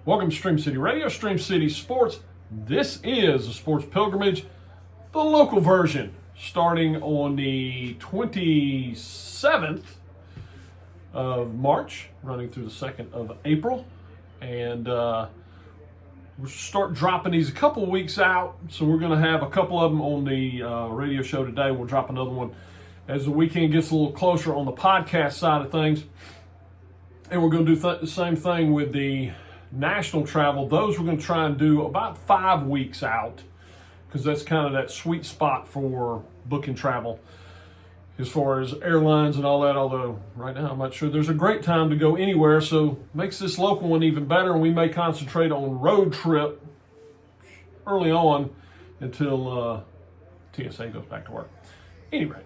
Welcome to Stream City Radio, Stream City Sports. This is a sports pilgrimage, the local version, starting on the 27th of March, running through the 2nd of April. And we'll start dropping these a couple of weeks out. So we're going to have a couple of them on the radio show today. We'll drop another one as the weekend gets a little closer on the podcast side of things. And we're going to do the same thing with the national travel. Those we're going to try and do about 5 weeks out, because that's kind of that sweet spot for booking travel as far as airlines and all that. Although right now I'm not sure there's a great time to go anywhere, so makes this local one even better. And we may concentrate on road trip early on until TSA goes back to work. Anyway,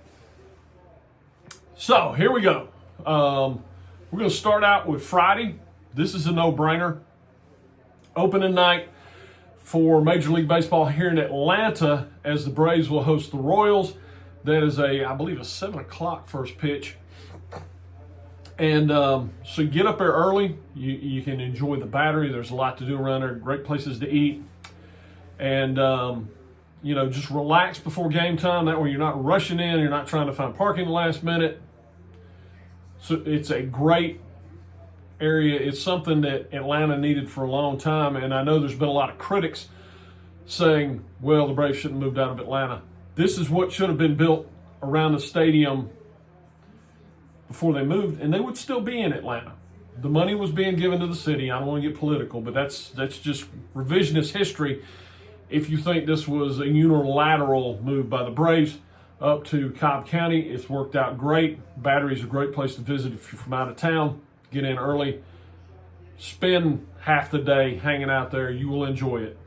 so here we go. We're going to start out with Friday. This is a no-brainer. Opening night for Major League Baseball here in Atlanta, as the Braves will host the Royals. That is I believe a 7 o'clock first pitch. And so get up there early. You can enjoy the Battery. There's a lot to do around there. Great places to eat. And, just relax before game time. That way you're not rushing in. You're not trying to find parking the last minute. So it's a great area. It's something that Atlanta needed for a long time, and I know there's been a lot of critics saying, well, the Braves shouldn't have moved out of Atlanta. This is what should have been built around the stadium before they moved, and they would still be in Atlanta. The money was being given to the city. I don't want to get political, but that's just revisionist history if you think this was a unilateral move by the Braves up to Cobb County. It's worked out great. Battery is a great place to visit if you're from out of town. Get in early, spend half the day hanging out there. You will enjoy it.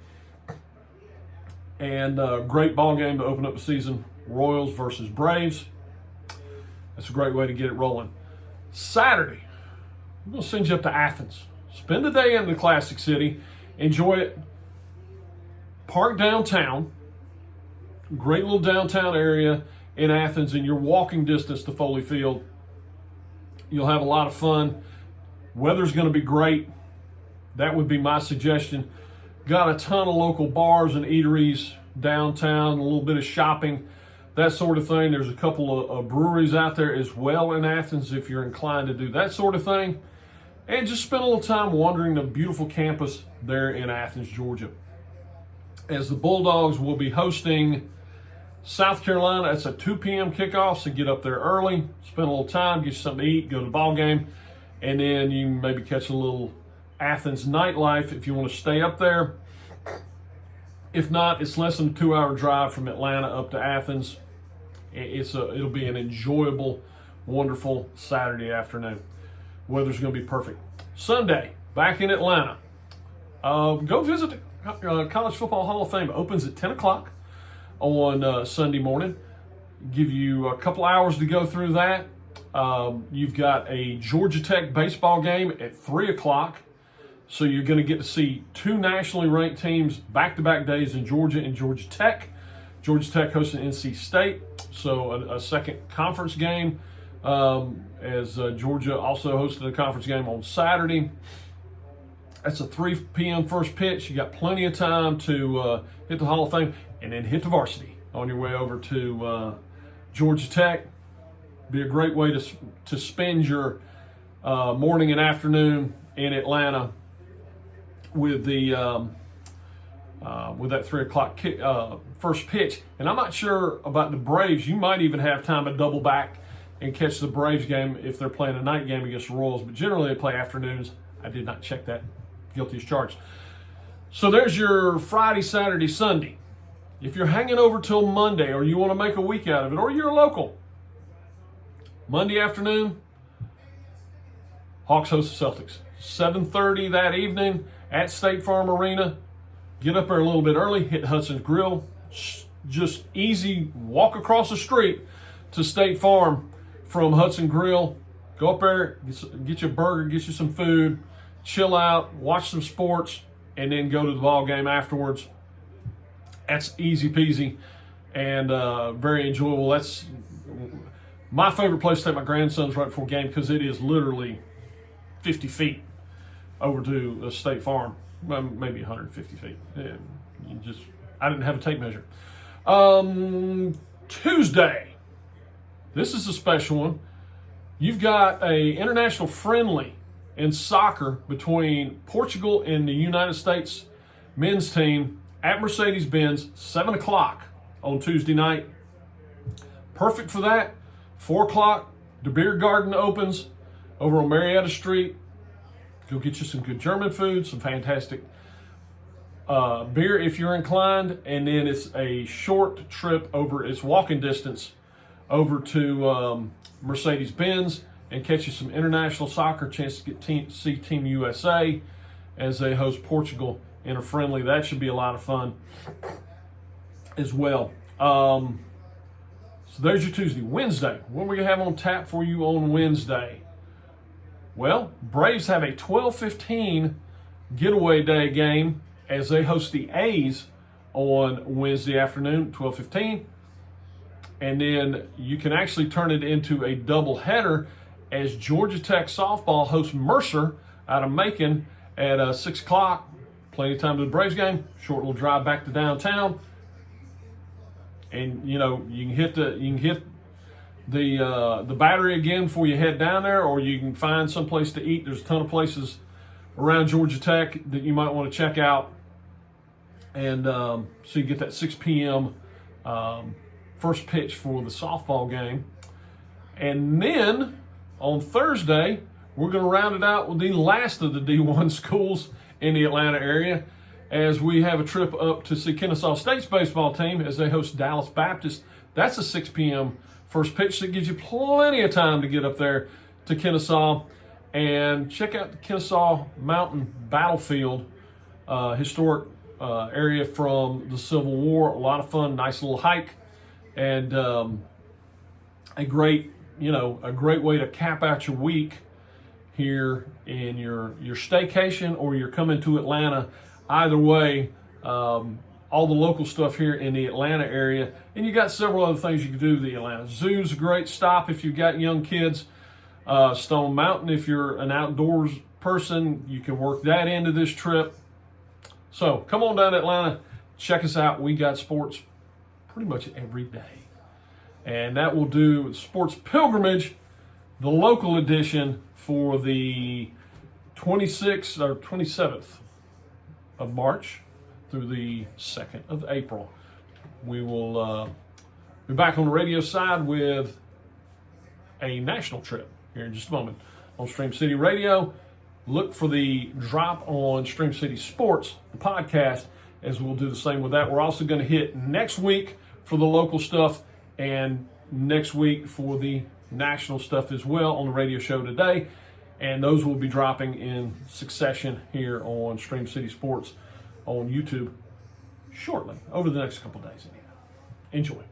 And great ball game to open up the season. Royals versus Braves. That's a great way to get it rolling. Saturday, I'm going to send you up to Athens. Spend the day in the Classic City. Enjoy it. Park downtown. Great little downtown area in Athens, and you're walking distance to Foley Field. You'll have a lot of fun. Weather's going to be great. That would be my suggestion. Got a ton of local bars and eateries downtown, a little bit of shopping, that sort of thing. There's a couple of breweries out there as well in Athens if you're inclined to do that sort of thing. And just spend a little time wandering the beautiful campus there in Athens, Georgia. As the Bulldogs will be hosting South Carolina. It's a 2 p.m. kickoff, so get up there early, spend a little time, get you something to eat, go to the ball game, and then you can maybe catch a little Athens nightlife if you want to stay up there. If not, it's less than a 2-hour drive from Atlanta up to Athens. It'll be an enjoyable, wonderful Saturday afternoon. Weather's going to be perfect. Sunday, back in Atlanta. Go visit the College Football Hall of Fame. Opens at 10 o'clock. On Sunday morning. Give you a couple hours to go through that. You've got a Georgia Tech baseball game at 3 o'clock. So you're going to get to see 2 nationally ranked teams back-to-back days in Georgia and Georgia Tech. Georgia Tech hosting NC State. So a second conference game, as Georgia also hosted a conference game on Saturday. That's a 3 p.m. first pitch. You got plenty of time to hit the Hall of Fame and then hit the varsity on your way over to Georgia Tech. Be a great way to spend your morning and afternoon in Atlanta with the with that 3 o'clock first pitch. And I'm not sure about the Braves. You might even have time to double back and catch the Braves game if they're playing a night game against the Royals. But generally they play afternoons. I did not check that. Guilty as charged. So there's your Friday, Saturday, Sunday. If you're hanging over till Monday, or you want to make a week out of it, or you're local, Monday afternoon, Hawks host the Celtics. 7:30 that evening at State Farm Arena. Get up there a little bit early, hit Hudson's Grill. Just easy walk across the street to State Farm from Hudson Grill. Go up there, get you a burger, get you some food, chill out, watch some sports, and then go to the ball game afterwards. That's easy peasy and very enjoyable. That's my favorite place to take my grandsons right before game, because it is literally 50 feet over to State Farm, maybe 150 feet. I didn't have a tape measure. Tuesday, this is a special one. You've got a international friendly in soccer between Portugal and the United States men's team at Mercedes-Benz, 7 o'clock on Tuesday night. Perfect for that. 4 o'clock, the beer garden opens over on Marietta Street. Go get you some good German food, some fantastic beer if you're inclined. And then it's a short trip over, it's walking distance over to Mercedes-Benz and catch you some international soccer, chance to get see Team USA as they host Portugal in a friendly. That should be a lot of fun as well. So there's your Tuesday. Wednesday, what are we going to have on tap for you on Wednesday? Well, Braves have a 12:15 getaway day game as they host the A's on Wednesday afternoon, 12:15. And then you can actually turn it into a doubleheader as Georgia Tech softball hosts Mercer out of Macon at 6 o'clock. Plenty of time to the Braves game. Short little drive back to downtown. And, you know, you can hit the Battery again before you head down there, or you can find some place to eat. There's a ton of places around Georgia Tech that you might want to check out. And so you get that 6 p.m. First pitch for the softball game. And then on Thursday, we're going to round it out with the last of the D1 schools in the Atlanta area, as we have a trip up to see Kennesaw State's baseball team as they host Dallas Baptist. That's a 6 p.m. first pitch, so it gives you plenty of time to get up there to Kennesaw and check out the Kennesaw Mountain Battlefield, historic area from the Civil War. A lot of fun, nice little hike, and a great way to cap out your week here in your staycation, or you're coming to Atlanta. Either way, all the local stuff here in the Atlanta area. And you got several other things you can do. The Atlanta Zoo's a great stop if you've got young kids. Stone Mountain, if you're an outdoors person, you can work that into this trip. So come on down to Atlanta, check us out. We got sports pretty much every day. And that will do Sports Pilgrimage, the local edition, for the 26th or 27th of March through the 2nd of April. We will be back on the radio side with a national trip here in just a moment on Stream City Radio. Look for the drop on Stream City Sports, the podcast, as we'll do the same with that. We're also going to hit next week for the local stuff and next week for the national stuff as well on the radio show today. And those will be dropping in succession here on Stream City Sports on YouTube shortly, over the next couple of days. Enjoy.